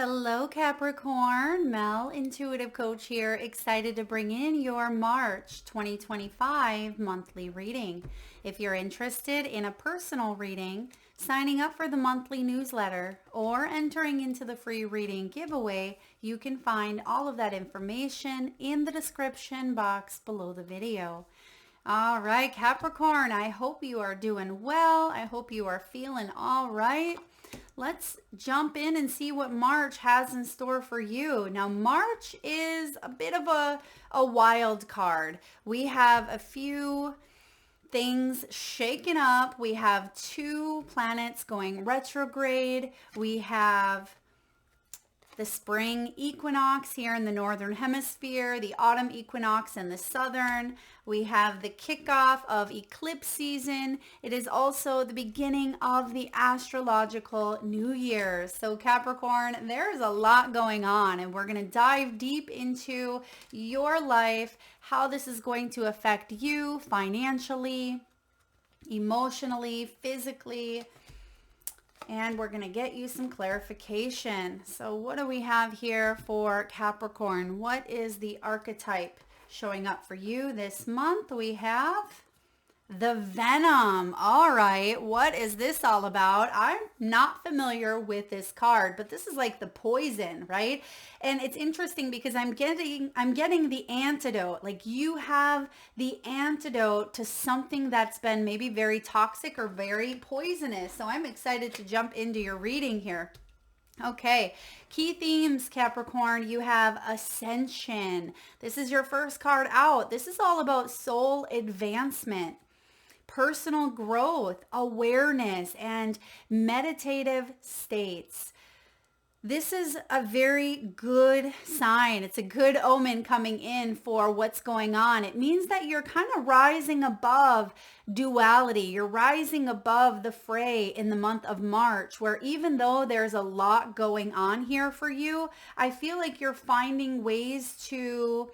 Hello, Capricorn. Mel, Intuitive Coach here, excited to bring in your March 2025 monthly reading. If you're interested in a personal reading, signing up for the monthly newsletter, or entering into the free reading giveaway, you can find all of that information in the description box below the video. All right, Capricorn, I hope you are doing well. I hope you are feeling all right. Let's jump in and see what March has in store for you. Now, March is a bit of a wild card. We have a few things shaken up. We have two planets going retrograde. We have the spring equinox here in the northern hemisphere, the autumn equinox in the southern. We have the kickoff of eclipse season. It is also the beginning of the astrological new year. So Capricorn, there's a lot going on, and we're going to dive deep into your life, how this is going to affect you financially, emotionally, physically, and we're going to get you some clarification. So what do we have here for Capricorn? What is the archetype showing up for you this month? We have the Venom. All right, what is this all about? I'm not familiar with this card, but this is like the poison, right? And it's interesting because I'm getting the antidote. Like you have the antidote to something that's been maybe very toxic or very poisonous. So I'm excited to jump into your reading here. Okay, key themes, Capricorn. You have ascension. This is your first card out. This is all about soul advancement, personal growth, awareness, and meditative states. This is a very good sign. It's a good omen coming in for what's going on. It means that you're kind of rising above duality. You're rising above the fray in the month of March, where even though there's a lot going on here for you, I feel like you're finding ways to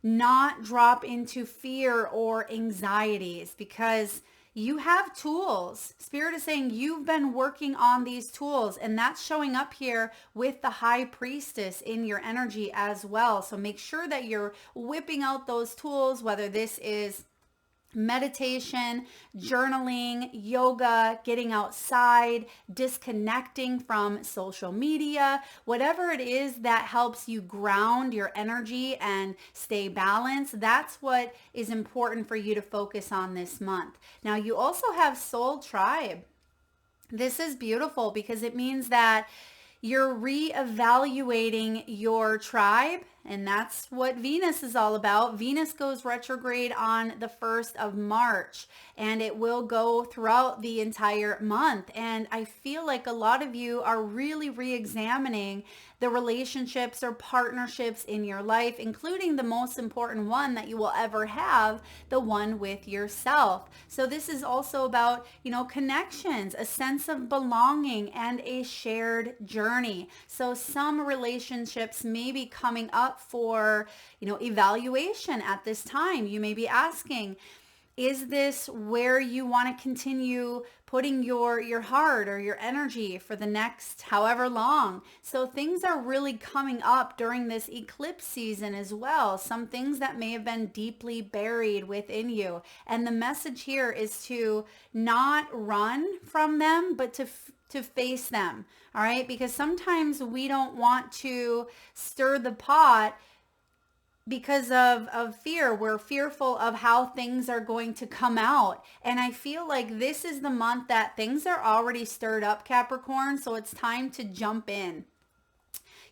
not drop into fear or anxieties because you have tools. Spirit is saying you've been working on these tools, and that's showing up here with the High Priestess in your energy as well. So make sure that you're whipping out those tools, whether this is meditation, journaling, yoga, getting outside, disconnecting from social media, whatever it is that helps you ground your energy and stay balanced. That's what is important for you to focus on this month. Now, you also have Soul Tribe. This is beautiful because it means that you're reevaluating your tribe, and that's what Venus is all about. Venus goes retrograde on the 1st of March, and it will go throughout the entire month. And I feel like a lot of you are really re-examining the relationships or partnerships in your life, including the most important one that you will ever have, the one with yourself. So this is also about, connections, a sense of belonging, and a shared journey. So some relationships may be coming up for, evaluation at this time. You may be asking, is this where you want to continue putting your heart or your energy for the next however long? So things are really coming up during this eclipse season as well. Some things that may have been deeply buried within you. And the message here is to not run from them, but to face them. All right. Because sometimes we don't want to stir the pot because of fear. We're fearful of how things are going to come out. And I feel like this is the month that things are already stirred up, Capricorn. So it's time to jump in.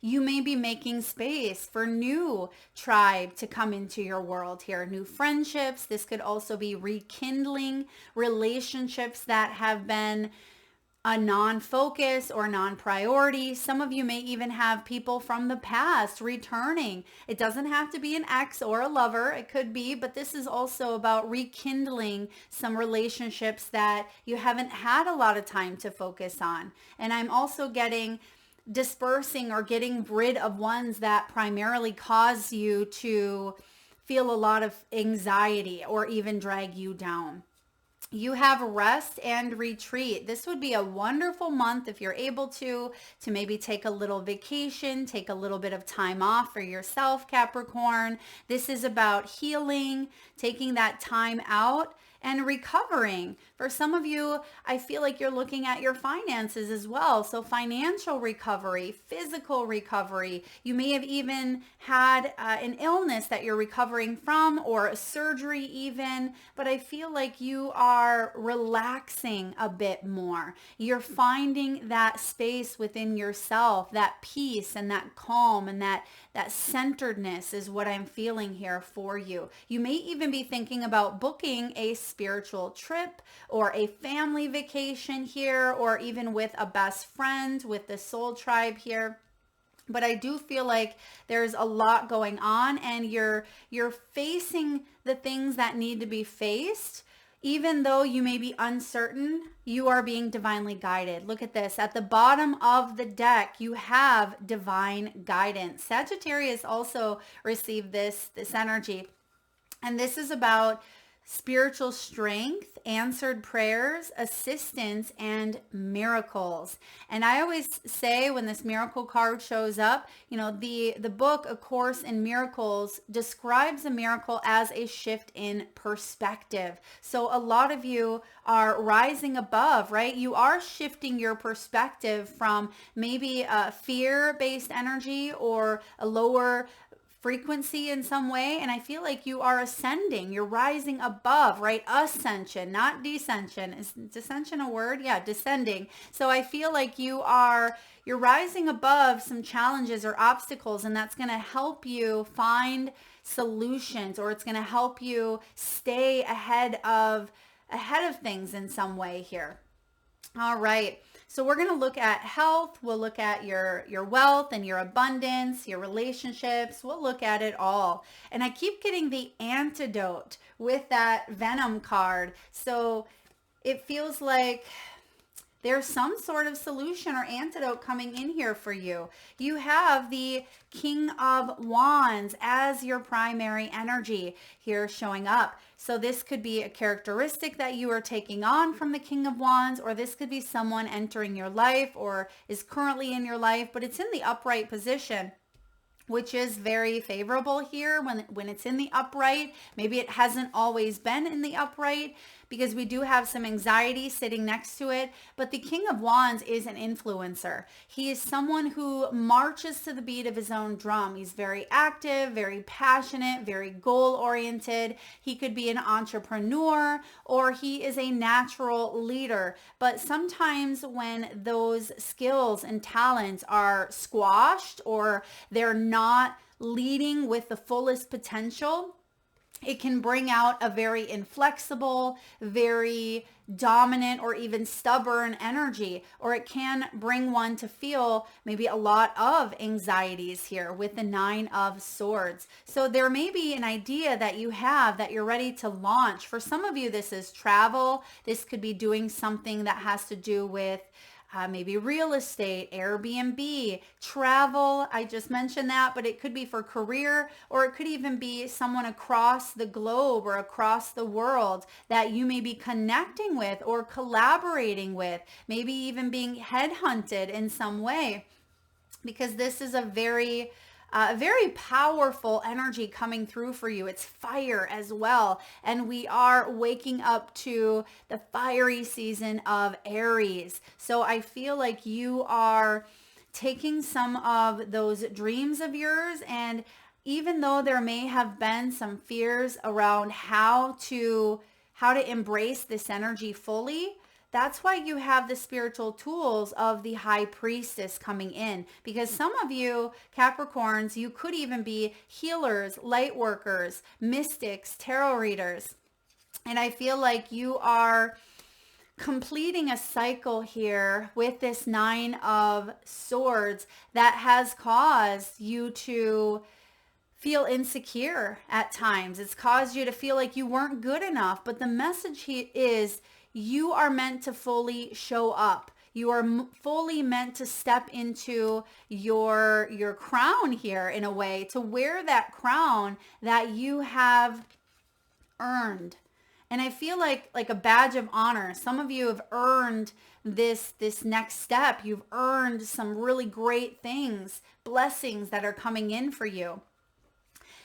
You may be making space for new tribe to come into your world here, new friendships. This could also be rekindling relationships that have been a non-focus or non-priority. Some of you may even have people from the past returning. It doesn't have to be an ex or a lover. It could be, but this is also about rekindling some relationships that you haven't had a lot of time to focus on. And I'm also getting dispersing or getting rid of ones that primarily cause you to feel a lot of anxiety or even drag you down. you have rest and retreat. This would be a wonderful month if you're able to maybe take a little vacation, take a little bit of time off for yourself, Capricorn. This is about healing, taking that time out and recovering. For some of you, I feel like you're looking at your finances as well. So financial recovery, physical recovery. You may have even had an illness that you're recovering from, or a surgery even, but I feel like you are relaxing a bit more. You're finding that space within yourself, that peace and that calm and that centeredness is what I'm feeling here for you. You may even be thinking about booking a spiritual trip or a family vacation here, or even with a best friend with the soul tribe here. But I do feel like there's a lot going on, and you're facing the things that need to be faced. Even though you may be uncertain, you are being divinely guided. Look at this. At the bottom of the deck, you have divine guidance. Sagittarius also received this energy. And this is about spiritual strength, answered prayers, assistance, and miracles. And I always say when this miracle card shows up, the book, A Course in Miracles, describes a miracle as a shift in perspective. So a lot of you are rising above, right? You are shifting your perspective from maybe a fear-based energy or a lower frequency in some way, and I feel like you are ascending, you're rising above, right? Ascension, not descension. Is descension a word? Yeah, descending. So I feel like you're rising above some challenges or obstacles, and that's going to help you find solutions, or it's going to help you stay ahead of things in some way here. All right. So we're going to look at health. We'll look at your wealth and your abundance, your relationships. We'll look at it all. And I keep getting the antidote with that Venom card. So it feels like there's some sort of solution or antidote coming in here for you. You have the King of Wands as your primary energy here showing up. So this could be a characteristic that you are taking on from the King of Wands, or this could be someone entering your life or is currently in your life, but it's in the upright position, which is very favorable here when it's in the upright. Maybe it hasn't always been in the upright, because we do have some anxiety sitting next to it. But the King of Wands is an influencer. He is someone who marches to the beat of his own drum. He's very active, very passionate, very goal-oriented. He could be an entrepreneur, or he is a natural leader. But sometimes when those skills and talents are squashed, or they're not leading with the fullest potential, it can bring out a very inflexible, very dominant, or even stubborn energy, or it can bring one to feel maybe a lot of anxieties here with the Nine of Swords. So there may be an idea that you have that you're ready to launch. For some of you, this is travel. This could be doing something that has to do with maybe real estate, Airbnb, travel. I just mentioned that, but it could be for career, or it could even be someone across the globe or across the world that you may be connecting with or collaborating with, maybe even being headhunted in some way, because this is a very powerful energy coming through for you. It's fire as well. And we are waking up to the fiery season of Aries. So I feel like you are taking some of those dreams of yours, and even though there may have been some fears around how to embrace this energy fully, that's why you have the spiritual tools of the High Priestess coming in, because some of you Capricorns, you could even be healers, light workers, mystics, tarot readers. And I feel like you are completing a cycle here with this Nine of Swords that has caused you to feel insecure at times. It's caused you to feel like you weren't good enough. But the message here is you are meant to fully show up. You are fully meant to step into your crown here, in a way, to wear that crown that you have earned. And I feel like a badge of honor. Some of you have earned this next step. You've earned some really great things, blessings that are coming in for you.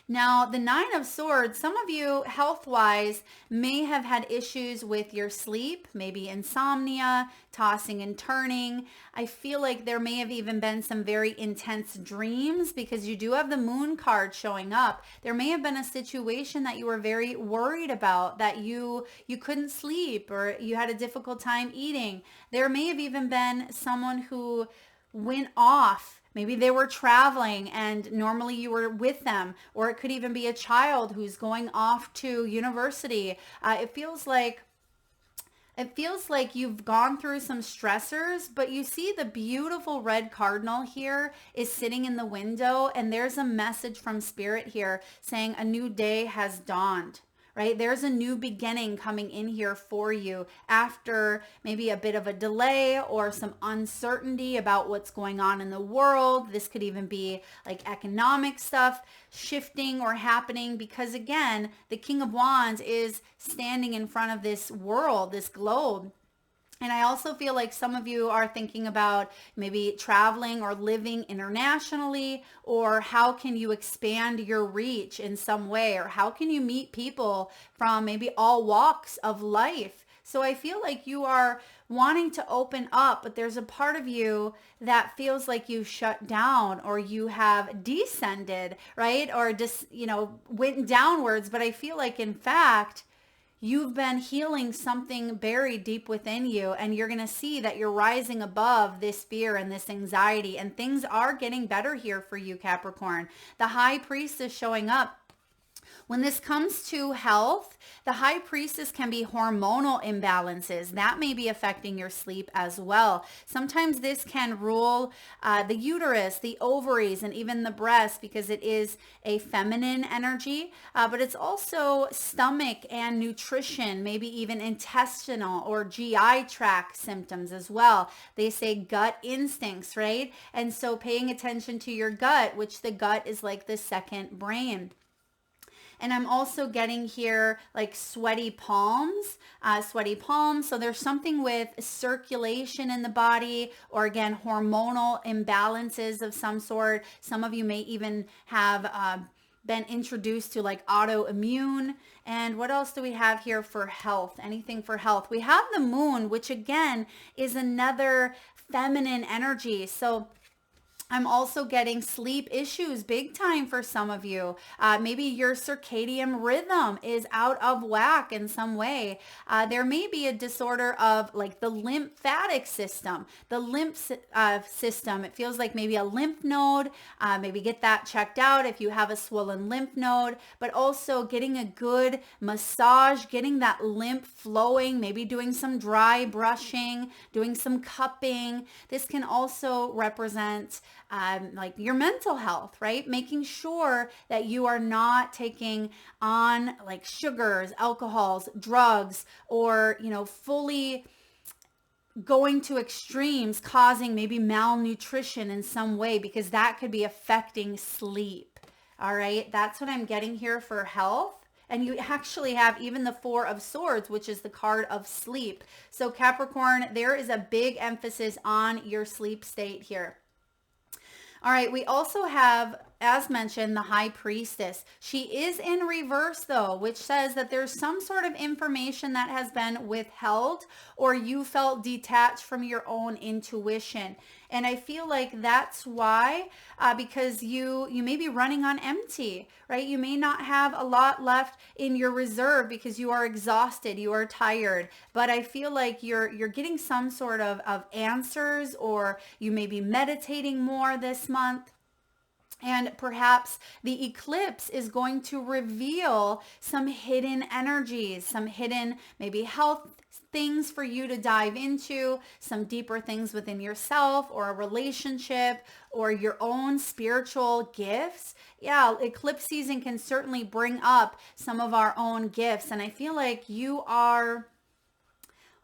Now, the Nine of Swords, some of you health-wise may have had issues with your sleep, maybe insomnia, tossing and turning. I feel like there may have even been some very intense dreams because you do have the Moon card showing up. There may have been a situation that you were very worried about, that you couldn't sleep or you had a difficult time eating. There may have even been someone who went off. Maybe they were traveling and normally you were with them, or it could even be a child who's going off to university. It feels like you've gone through some stressors, but you see the beautiful red cardinal here is sitting in the window, and there's a message from Spirit here saying a new day has dawned. Right? There's a new beginning coming in here for you after maybe a bit of a delay or some uncertainty about what's going on in the world. This could even be like economic stuff shifting or happening, because again, the King of Wands is standing in front of this world, this globe. And I also feel like some of you are thinking about maybe traveling or living internationally, or how can you expand your reach in some way, or how can you meet people from maybe all walks of life. So I feel like you are wanting to open up, but there's a part of you that feels like you shut down or you have descended, right? Or just, went downwards. But I feel like in fact, you've been healing something buried deep within you, and you're going to see that you're rising above this fear and this anxiety, and things are getting better here for you, Capricorn. The High Priestess is showing up. When this comes to health, the High Priestess can be hormonal imbalances. That may be affecting your sleep as well. Sometimes this can rule the uterus, the ovaries, and even the breast, because it is a feminine energy, but it's also stomach and nutrition, maybe even intestinal or GI tract symptoms as well. They say gut instincts, right? And so paying attention to your gut, which the gut is like the second brain. And I'm also getting here like sweaty palms. So there's something with circulation in the body, or again, hormonal imbalances of some sort. Some of you may even have been introduced to like autoimmune. And what else do we have here for health? Anything for health? We have the Moon, which again is another feminine energy. So I'm also getting sleep issues big time for some of you. Maybe your circadian rhythm is out of whack in some way. There may be a disorder of like the lymphatic system. The lymph system, it feels like maybe a lymph node. Maybe get that checked out if you have a swollen lymph node, but also getting a good massage, getting that lymph flowing, maybe doing some dry brushing, doing some cupping. This can also represent like your mental health, right? Making sure that you are not taking on like sugars, alcohols, drugs, or, fully going to extremes, causing maybe malnutrition in some way, because that could be affecting sleep. All right. That's what I'm getting here for health. And you actually have even the Four of Swords, which is the card of sleep. So Capricorn, there is a big emphasis on your sleep state here. All right, we also have, as mentioned, the High Priestess. She is in reverse though, which says that there's some sort of information that has been withheld, or you felt detached from your own intuition. And I feel like that's why, because you may be running on empty, right? You may not have a lot left in your reserve because you are exhausted, you are tired. But I feel like you're getting some sort of answers, or you may be meditating more this month. And perhaps the eclipse is going to reveal some hidden energies, some hidden maybe health things for you to dive into, some deeper things within yourself, or a relationship, or your own spiritual gifts. Yeah, eclipse season can certainly bring up some of our own gifts. And I feel like you are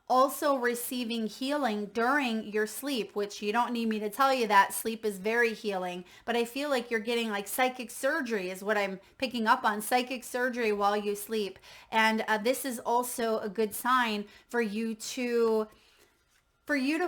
Also receiving healing during your sleep, which you don't need me to tell you that sleep is very healing, but I feel like you're getting like psychic surgery is what I'm picking up on, psychic surgery while you sleep. And this is also a good sign for you to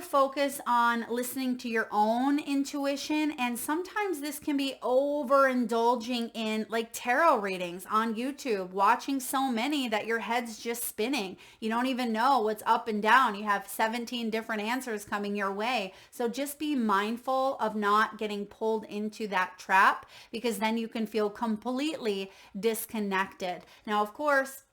focus on listening to your own intuition. And sometimes this can be overindulging in like tarot readings on YouTube, watching so many that your head's just spinning. You don't even know what's up and down. You have 17 different answers coming your way. So just be mindful of not getting pulled into that trap, because then you can feel completely disconnected. Now, of course,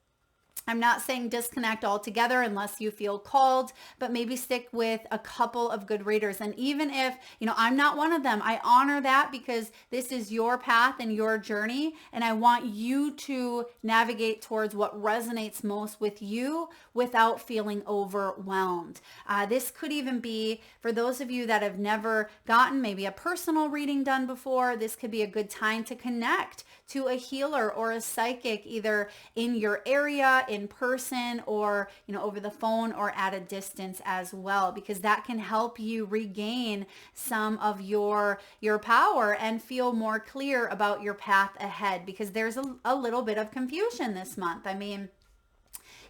I'm not saying disconnect altogether unless you feel called, but maybe stick with a couple of good readers. And even if, I'm not one of them, I honor that, because this is your path and your journey. And I want you to navigate towards what resonates most with you without feeling overwhelmed. This could even be for those of you that have never gotten maybe a personal reading done before. This could be a good time to connect to a healer or a psychic, either in your area, in person, or over the phone or at a distance as well, because that can help you regain some of your power and feel more clear about your path ahead, because there's a little bit of confusion this month. I mean,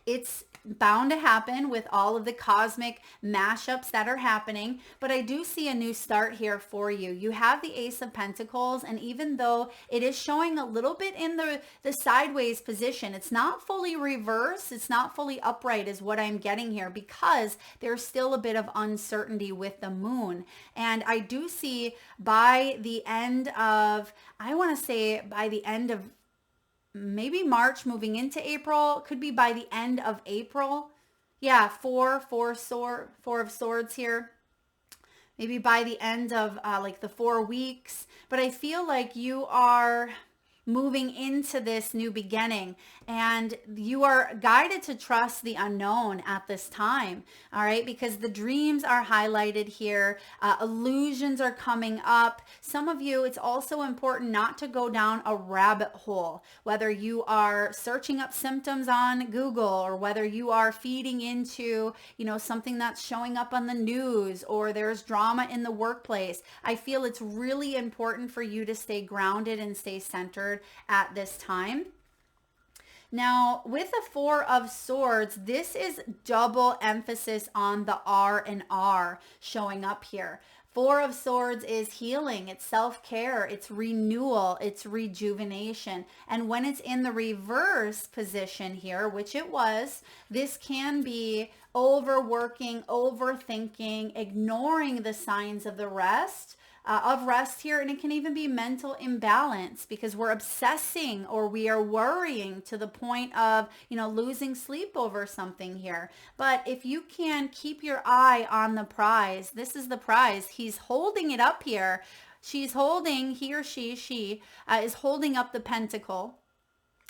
it's bound to happen with all of the cosmic mashups that are happening, but I do see a new start here for you. You have the Ace of Pentacles, and even though it is showing a little bit in the sideways position, it's not fully reversed, it's not fully upright is what I'm getting here, because there's still a bit of uncertainty with the moon. And I do see by the end of, I want to say by the end of maybe March moving into April, could be by the end of April. Yeah, four of swords here. Maybe by the end of like the 4 weeks. But I feel like you are moving into this new beginning, and you are guided to trust the unknown at this time. All right, because the dreams are highlighted here, illusions are coming up. Some of you, it's also important not to go down a rabbit hole, whether you are searching up symptoms on Google, or whether you are feeding into something that's showing up on the news, or there's drama in the workplace. I feel it's really important for you to stay grounded and stay centered at this time. Now, with the Four of Swords, this is double emphasis on the R and R showing up here. Four of Swords is healing, it's self-care, it's renewal, it's rejuvenation. And when it's in the reverse position here, which it was, this can be overworking, overthinking, ignoring the signs of the rest here, and it can even be mental imbalance, because we're obsessing or we are worrying to the point of losing sleep over something here. But if you can keep your eye on the prize, this is the prize. He's holding it up here. She is holding up the pentacle,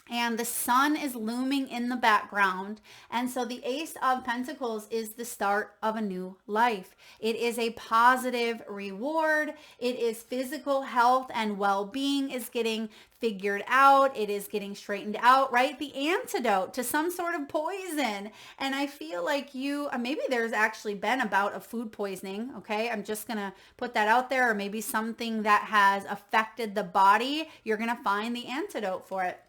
and the sun is looming in the background. And so the Ace of Pentacles is the start of a new life. It is a positive reward. It is physical health and well-being is getting figured out. It is getting straightened out, right? The antidote to some sort of poison. And I feel like maybe there's actually been a bout of food poisoning. Okay. I'm just going to put that out there, or maybe something that has affected the body. You're going to find the antidote for it.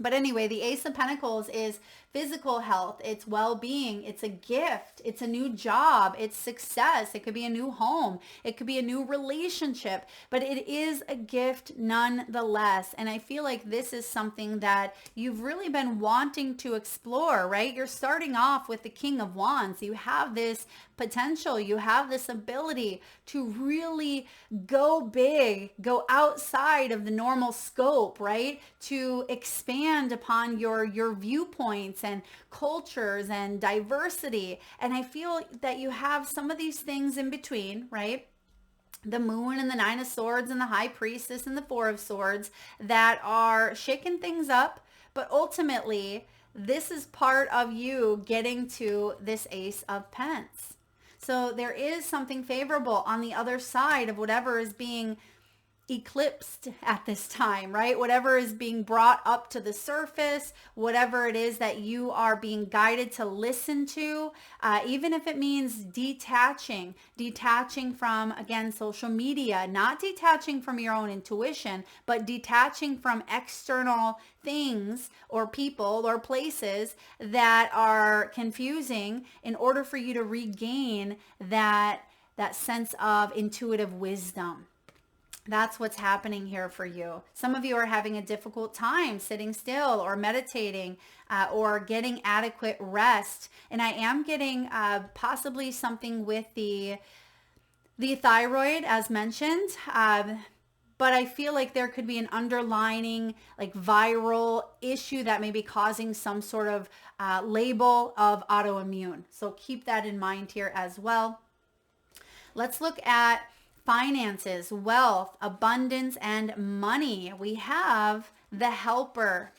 But anyway, the Ace of Pentacles is physical health, it's well-being, it's a gift, it's a new job, it's success, it could be a new home, it could be a new relationship, but it is a gift nonetheless. And I feel like this is something that you've really been wanting to explore, right? You're starting off with the King of Wands. You have this potential, you have this ability to really go big, go outside of the normal scope, right? To expand upon your viewpoints and cultures and diversity. And I feel that you have some of these things in between, right? The Moon and the Nine of Swords and the High Priestess and the Four of Swords that are shaking things up. But ultimately, this is part of you getting to this Ace of Pence. So there is something favorable on the other side of whatever is being eclipsed at this time, right? Whatever is being brought up to the surface, whatever it is that you are being guided to listen to, even if it means detaching from, again, social media, not detaching from your own intuition, but detaching from external things or people or places that are confusing, in order for you to regain that sense of intuitive wisdom. That's what's happening here for you. Some of you are having a difficult time sitting still or meditating or getting adequate rest. And I am getting possibly something with the thyroid, as mentioned. But I feel like there could be an underlining like viral issue that may be causing some sort of label of autoimmune. So keep that in mind here as well. Let's look at finances, wealth, abundance, and money. We have the Helper.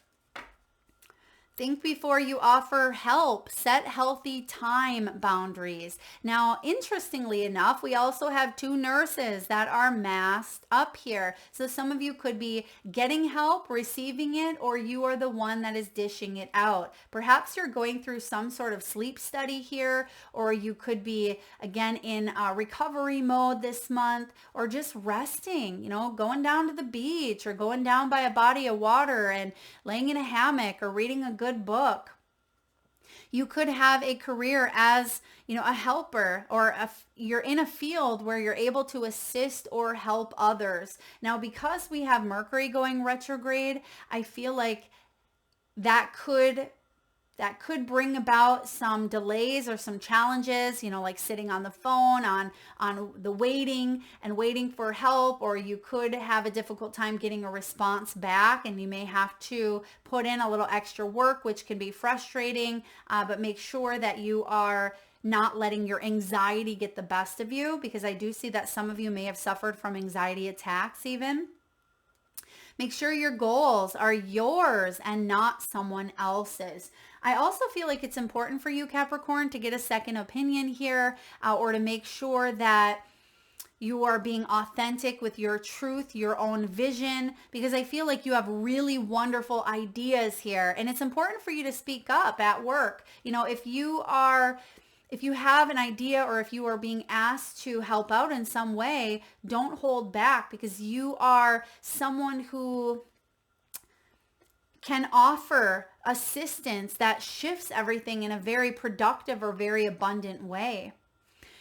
Think before you offer help. Set healthy time boundaries. Now, interestingly enough, we also have two nurses that are masked up here. So some of you could be getting help, receiving it, or you are the one that is dishing it out. Perhaps you're going through some sort of sleep study here, or you could be, again, in recovery mode this month, or just resting, going down to the beach or going down by a body of water and laying in a hammock or reading a good book. You could have a career as, a helper, or you're in a field where you're able to assist or help others. Now, because we have Mercury going retrograde, I feel like that could bring about some delays or some challenges, like sitting on the phone on the waiting for help, or you could have a difficult time getting a response back, and you may have to put in a little extra work, which can be frustrating, but make sure that you are not letting your anxiety get the best of you, because I do see that some of you may have suffered from anxiety attacks even. Make sure your goals are yours and not someone else's. I also feel like it's important for you, Capricorn, to get a second opinion here, or to make sure that you are being authentic with your truth, your own vision, because I feel like you have really wonderful ideas here. And it's important for you to speak up at work. If you have an idea, or if you are being asked to help out in some way, don't hold back, because you are someone who can offer assistance that shifts everything in a very productive or very abundant way.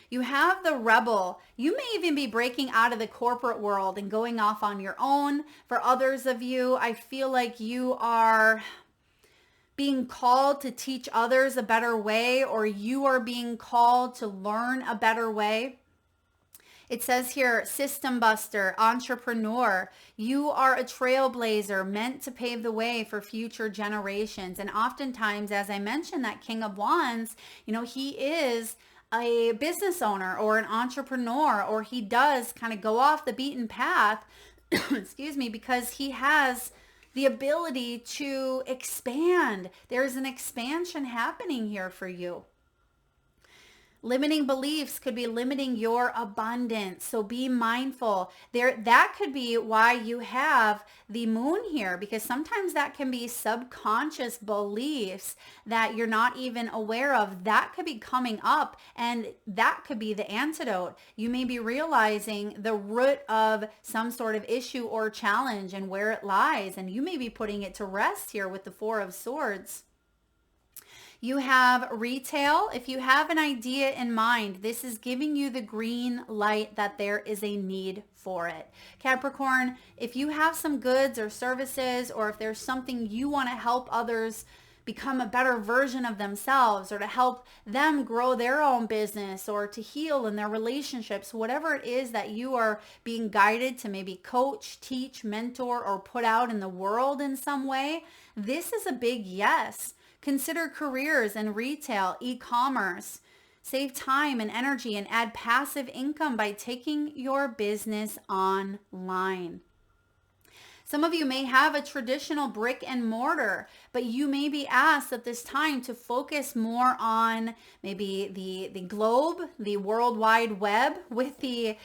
You have the Rebel. You may even be breaking out of the corporate world and going off on your own. For others of you, I feel like you are being called to teach others a better way, or you are being called to learn a better way. It says here, system buster, entrepreneur. You are a trailblazer meant to pave the way for future generations. And oftentimes, as I mentioned, that King of Wands, he is a business owner or an entrepreneur, or he does kind of go off the beaten path, excuse me, because he has the ability to expand. There's an expansion happening here for you. Limiting beliefs could be limiting your abundance. So be mindful. That could be why you have the moon here, because sometimes that can be subconscious beliefs that you're not even aware of. That could be coming up, and that could be the antidote. You may be realizing the root of some sort of issue or challenge and where it lies, and you may be putting it to rest here with the Four of Swords. You have retail. If you have an idea in mind, this is giving you the green light that there is a need for it. Capricorn, if you have some goods or services, or if there's something you want to help others become a better version of themselves, or to help them grow their own business, or to heal in their relationships, whatever it is that you are being guided to maybe coach, teach, mentor, or put out in the world in some way, this is a big yes. Consider careers in retail, e-commerce. Save time and energy and add passive income by taking your business online. Some of you may have a traditional brick and mortar, but you may be asked at this time to focus more on maybe the globe, the World Wide Web, with the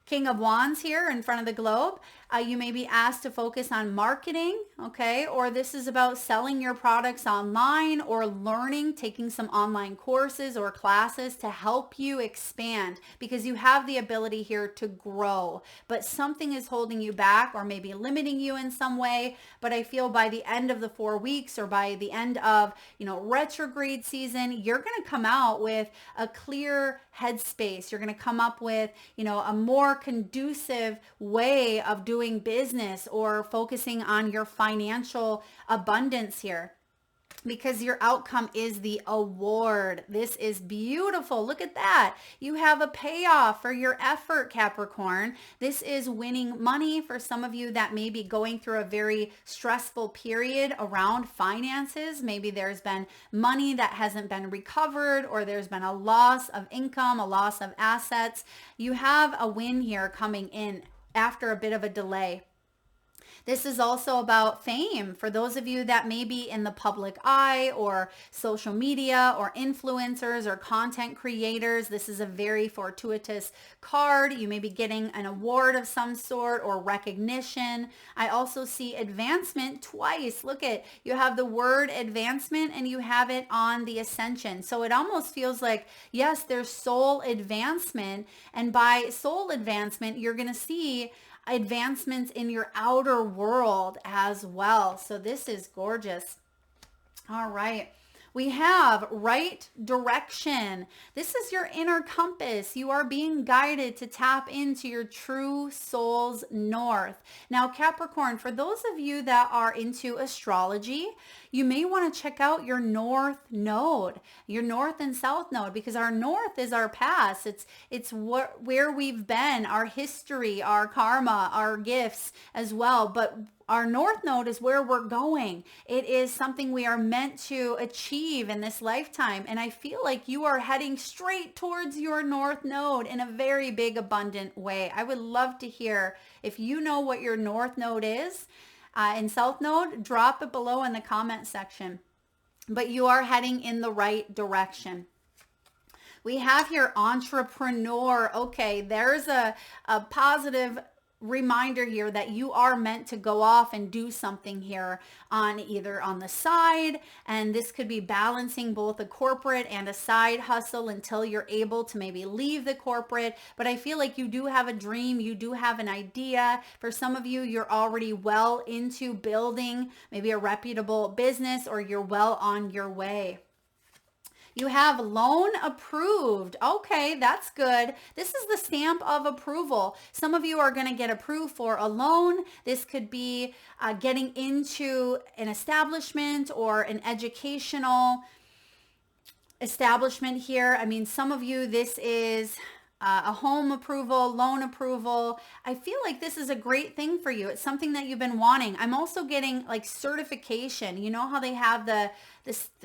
King of Wands here in front of the globe. You may be asked to focus on marketing, okay? Or this is about selling your products online or learning, taking some online courses or classes to help you expand, because you have the ability here to grow, but something is holding you back or maybe limiting you in some way. But I feel by the end of the 4 weeks or by the end of, retrograde season, you're going to come out with a clear headspace. You're going to come up with, a more conducive way of doing business or focusing on your financial abundance here, because your outcome is the award. This is beautiful. Look at that. You have a payoff for your effort, Capricorn. This is winning money for some of you that may be going through a very stressful period around finances. Maybe there's been money that hasn't been recovered, or there's been a loss of income, a loss of assets. You have a win here coming in after a bit of a delay. This is also about fame. For those of you that may be in the public eye or social media or influencers or content creators, this is a very fortuitous card. You may be getting an award of some sort or recognition. I also see advancement twice. Look at, you have the word advancement and you have it on the ascension. So it almost feels like, yes, there's soul advancement. And by soul advancement, you're going to see advancements in your outer world as well. So this is gorgeous. All right. We have right direction. This is your inner compass. You are being guided to tap into your true soul's north. Now, Capricorn, for those of you that are into astrology, you may want to check out your north node, your north and south node, because our north is our past. It's where we've been, our history, our karma, our gifts as well. But our north node is where we're going. It is something we are meant to achieve in this lifetime. And I feel like you are heading straight towards your north node in a very big, abundant way. I would love to hear if you know what your north node is and south node, drop it below in the comment section. But you are heading in the right direction. We have here entrepreneur. Okay, there's a positive reminder here that you are meant to go off and do something here on either on the side, and this could be balancing both a corporate and a side hustle until you're able to maybe leave the corporate. But I feel like you do have a dream, you do have an idea. For some of you, you're already well into building maybe a reputable business, or you're well on your way. You have loan approved. Okay, that's good. This is the stamp of approval. Some of you are going to get approved for a loan. This could be getting into an establishment or an educational establishment here. I mean, some of you, this is a home approval, loan approval. I feel like this is a great thing for you. It's something that you've been wanting. I'm also getting like certification. You know how they have the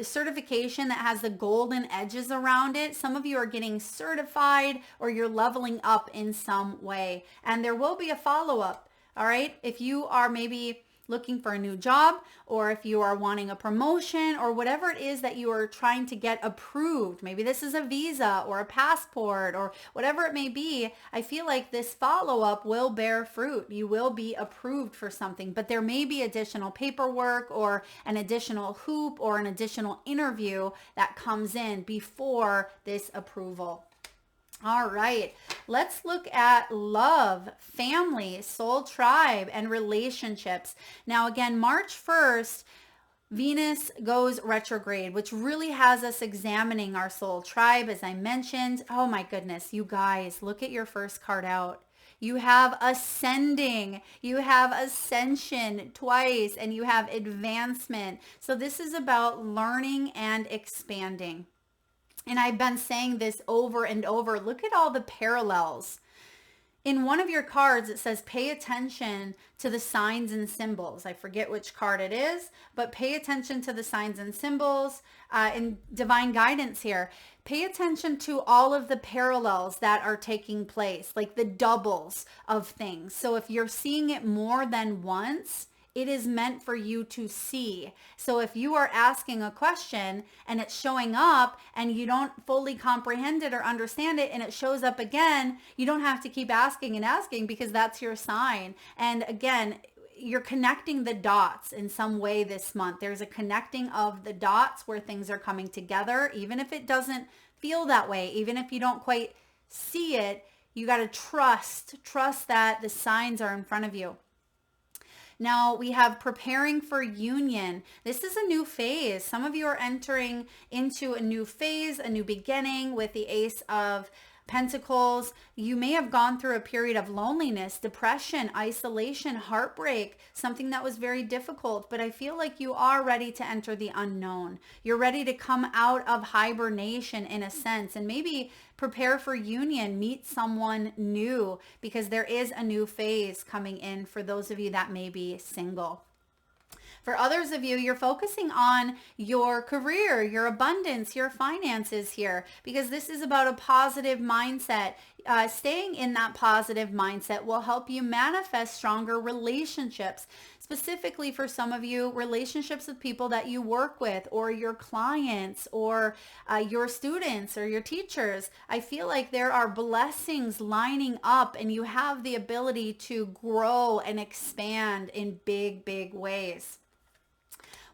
certification that has the golden edges around it? Some of you are getting certified, or you're leveling up in some way. And there will be a follow-up, all right? If you are maybe looking for a new job, or if you are wanting a promotion, or whatever it is that you are trying to get approved, maybe this is a visa or a passport or whatever it may be, I feel like this follow-up will bear fruit. You will be approved for something, but there may be additional paperwork or an additional hoop or an additional interview that comes in before this approval. All right, let's look at love, family, soul tribe, and relationships. Now, again, March 1st, Venus goes retrograde, which really has us examining our soul tribe, as I mentioned. Oh my goodness, you guys, look at your first card out. You have ascending, you have ascension twice, and you have advancement. So this is about learning and expanding. And I've been saying this over and over. Look at all the parallels. In one of your cards, it says, pay attention to the signs and symbols. I forget which card it is, but pay attention to the signs and symbols in divine guidance here. Pay attention to all of the parallels that are taking place, like the doubles of things. So if you're seeing it more than once, it is meant for you to see. So if you are asking a question and it's showing up and you don't fully comprehend it or understand it and it shows up again, you don't have to keep asking and asking, because that's your sign. And again, you're connecting the dots in some way this month. There's a connecting of the dots where things are coming together, even if it doesn't feel that way, even if you don't quite see it. You got to trust that the signs are in front of you. Now we have preparing for union. This is a new phase. Some of you are entering into a new phase, a new beginning with the Ace of Pentacles. You may have gone through a period of loneliness, depression, isolation, heartbreak, something that was very difficult, but I feel like you are ready to enter the unknown. You're ready to come out of hibernation in a sense, and maybe prepare for union, meet someone new, because there is a new phase coming in for those of you that may be single. For others of you, you're focusing on your career, your abundance, your finances here, because this is about a positive mindset. Staying in that positive mindset will help you manifest stronger relationships. Specifically for some of you, relationships with people that you work with, or your clients, or your students, or your teachers. I feel like there are blessings lining up and you have the ability to grow and expand in big, big ways.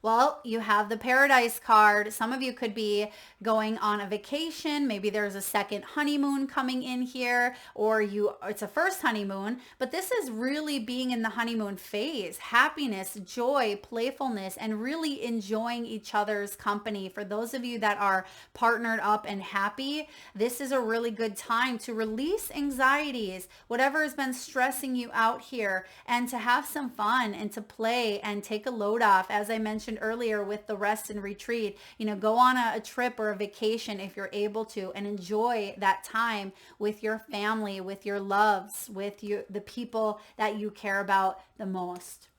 Well, you have the Paradise card. Some of you could be going on a vacation. Maybe there's a second honeymoon coming in here, or it's a first honeymoon, but this is really being in the honeymoon phase. Happiness, joy, playfulness, and really enjoying each other's company. For those of you that are partnered up and happy, this is a really good time to release anxieties, whatever has been stressing you out here, and to have some fun and to play and take a load off. As I mentioned earlier with the rest and retreat, go on a trip or a vacation if you're able to, and enjoy that time with your family, with your loves, with the people that you care about the most.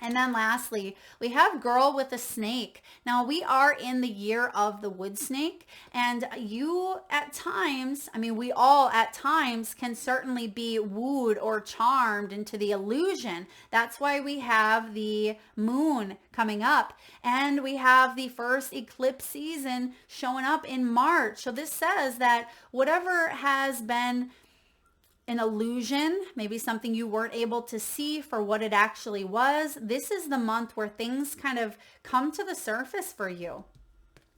And then lastly, we have Girl with a Snake. Now we are in the year of the wood snake, and you at times, we all at times can certainly be wooed or charmed into the illusion. That's why we have the moon coming up, and we have the first eclipse season showing up in March. So this says that whatever has been an illusion, maybe something you weren't able to see for what it actually was, this is the month where things kind of come to the surface for you.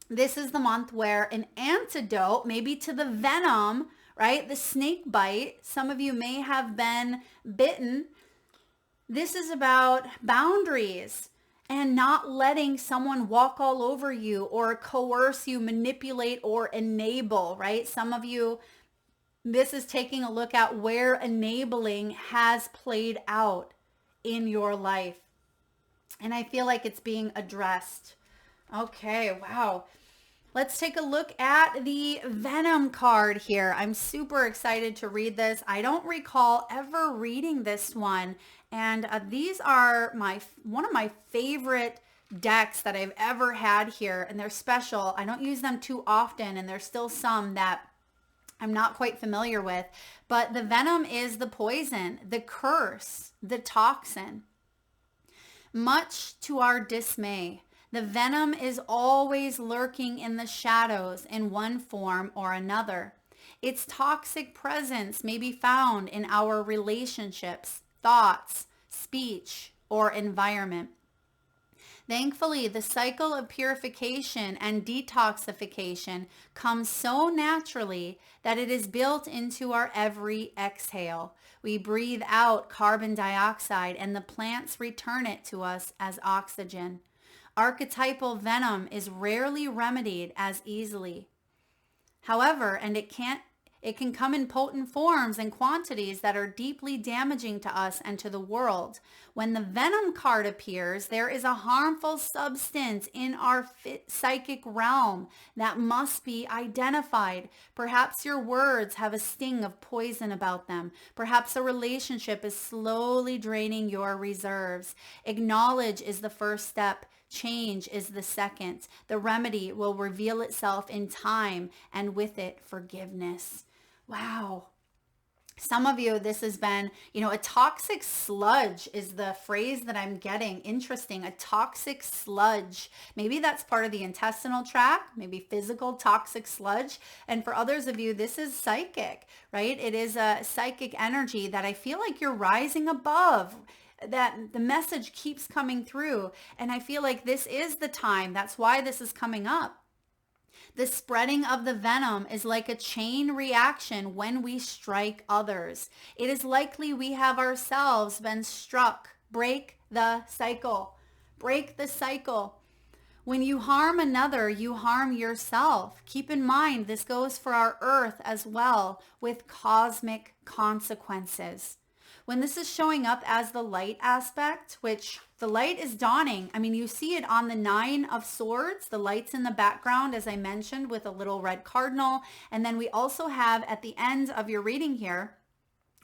This is the month where an antidote, maybe to the venom, right? The snake bite. Some of you may have been bitten. This is about boundaries and not letting someone walk all over you or coerce you, manipulate, or enable, right? Some of you, this is taking a look at where enabling has played out in your life. And I feel like it's being addressed. Okay, wow. Let's take a look at the Venom card here. I'm super excited to read this. I don't recall ever reading this one. And these are one of my favorite decks that I've ever had here. And they're special. I don't use them too often. And there's still some that I'm not quite familiar with, but the venom is the poison, the curse, the toxin. Much to our dismay, the venom is always lurking in the shadows in one form or another. Its toxic presence may be found in our relationships, thoughts, speech, or environment. Thankfully, the cycle of purification and detoxification comes so naturally that it is built into our every exhale. We breathe out carbon dioxide and the plants return it to us as oxygen. Archetypal venom is rarely remedied as easily. However, and it can come in potent forms and quantities that are deeply damaging to us and to the world. When the venom card appears, there is a harmful substance in our psychic realm that must be identified. Perhaps your words have a sting of poison about them. Perhaps a relationship is slowly draining your reserves. Acknowledge is the first step. Change is the second. The remedy will reveal itself in time, and with it, forgiveness. Wow. Some of you, this has been, a toxic sludge is the phrase that I'm getting. Interesting. A toxic sludge. Maybe that's part of the intestinal tract, maybe physical toxic sludge. And for others of you, this is psychic, right? It is a psychic energy that I feel like you're rising above, that the message keeps coming through. And I feel like this is the time. That's why this is coming up. The spreading of the venom is like a chain reaction when we strike others. It is likely we have ourselves been struck. Break the cycle. Break the cycle. When you harm another, you harm yourself. Keep in mind, this goes for our earth as well, with cosmic consequences. When this is showing up as the light aspect, which the light is dawning. I mean, you see it on the 9 of Swords. The light's in the background, as I mentioned, with a little red cardinal. And then we also have at the end of your reading here,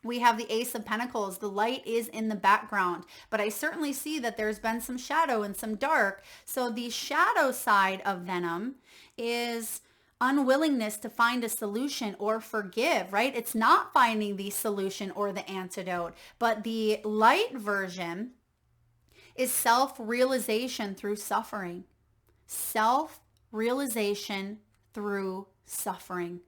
we have the Ace of Pentacles. The light is in the background, but I certainly see that there's been some shadow and some dark. So the shadow side of venom is unwillingness to find a solution or forgive, right? It's not finding the solution or the antidote, but the light version is self-realization through suffering. Self-realization through suffering.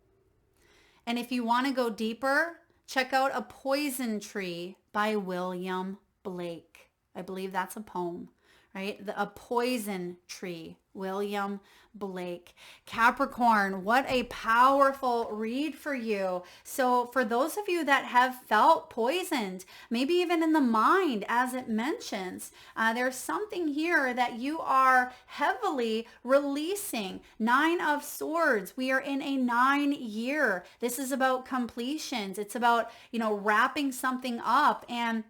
And if you want to go deeper, check out A Poison Tree by William Blake. I believe that's a poem, right? A Poison Tree, William Blake. Capricorn, what a powerful read for you. So for those of you that have felt poisoned, maybe even in the mind, as it mentions, there's something here that you are heavily releasing. 9 of Swords. We are in a 9-year. This is about completions. It's about, wrapping something up and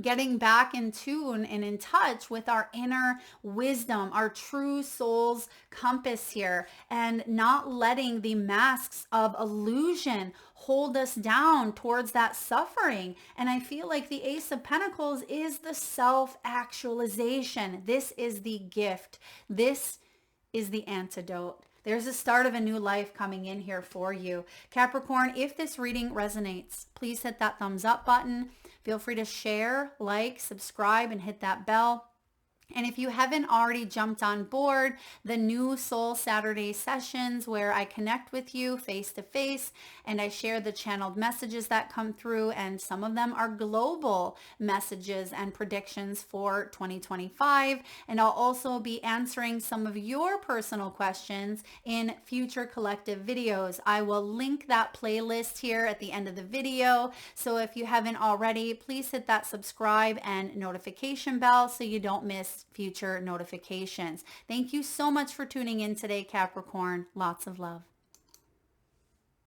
getting back in tune and in touch with our inner wisdom, our true soul's compass here, and not letting the masks of illusion hold us down towards that suffering. And I feel like the Ace of Pentacles is the self-actualization. This is the gift. This is the antidote. There's the start of a new life coming in here for you. Capricorn, if this reading resonates, please hit that thumbs up button. Feel free to share, like, subscribe, and hit that bell. And if you haven't already jumped on board the new Soul Saturday sessions where I connect with you face to face and I share the channeled messages that come through, and some of them are global messages and predictions for 2025. And I'll also be answering some of your personal questions in future collective videos. I will link that playlist here at the end of the video. So if you haven't already, please hit that subscribe and notification bell so you don't miss future notifications. Thank you so much for tuning in today, Capricorn. Lots of love.